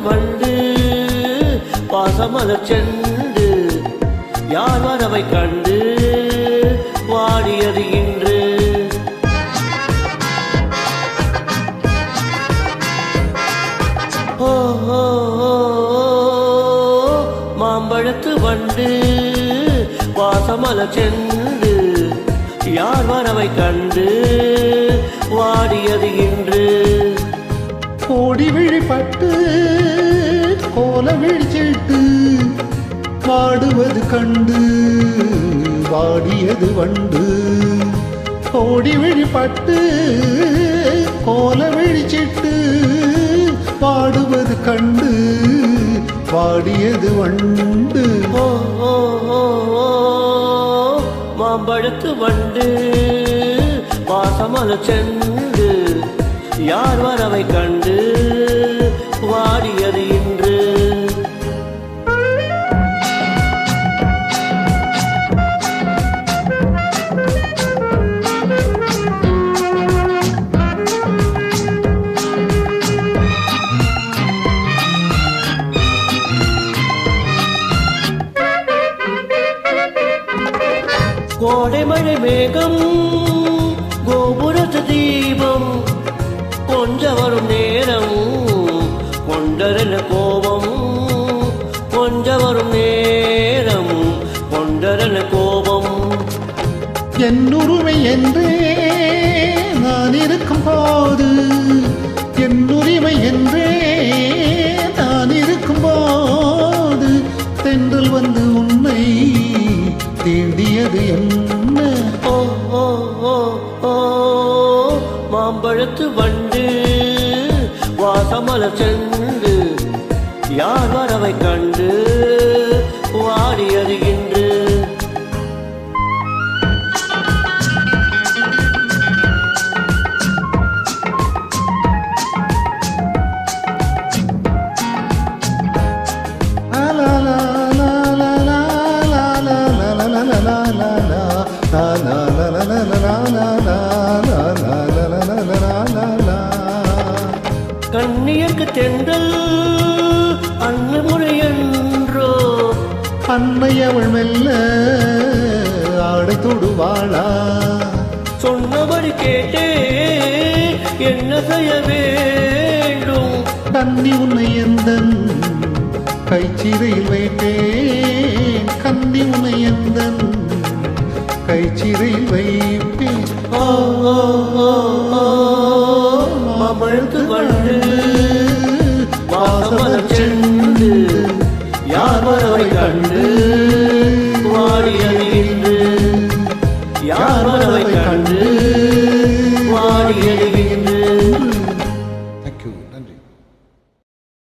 வண்டு பாசமலர் செண்டு யார் வரவை கண்டு வாடியது இன்று. ஓ மாம்பழத்து வண்டு பாசமலர் செண்டு யார் வரவை கண்டு வாடியது இன்று. கோடி விழிப்பட்டு கோல விழிச்சிட்டு வாடுவது கண்டு வாடியது வண்டு. கோடி விழிப்பட்டு கோல விழிச்சிட்டு வாடுவது கண்டு வாடியது வண்டு. ஓ மாம்பழத்து வண்டு பாசமலர் செண்டு யார் வரவை கண்டு வாடியது இன்று. கோடை மழை மேகம் கோபுரத்து தீபம் கொஞ்ச வரும் நேரம் கொண்டரன கோபம் கொஞ்ச வரும் நேரம் கொண்டரன கோபம். என் உரிமை என்றே நான் இருக்கும் போது என் உரிமை என்றே நான் இருக்கும் போது தென்றல் வந்து உன்னை தீண்டியது என்ன. ஓ ஓ ஓ ஓ மாம்பழத்து வண்டு வாசமலர் செண்டு யார் வரவை கண்டு வாடியது இன்று. கண்ணியர்க்கு தென்றல் அன்னமுறை என்றோ அன்னை அவள் மெல்ல ஆடை தொடுவாளா. சொன்னபடி கேட்டே என்ன செய்ய வேண்டும். கன்னி உன்னை எந்தன் கைச்சிறையில் வைப்பேன் கன்னி உன்னை எந்தன் கைச்சிறையில் வைப்பேன். மாம்பழத்து வண்டு வாசமலர் செண்டு யார் வரவை கண்டு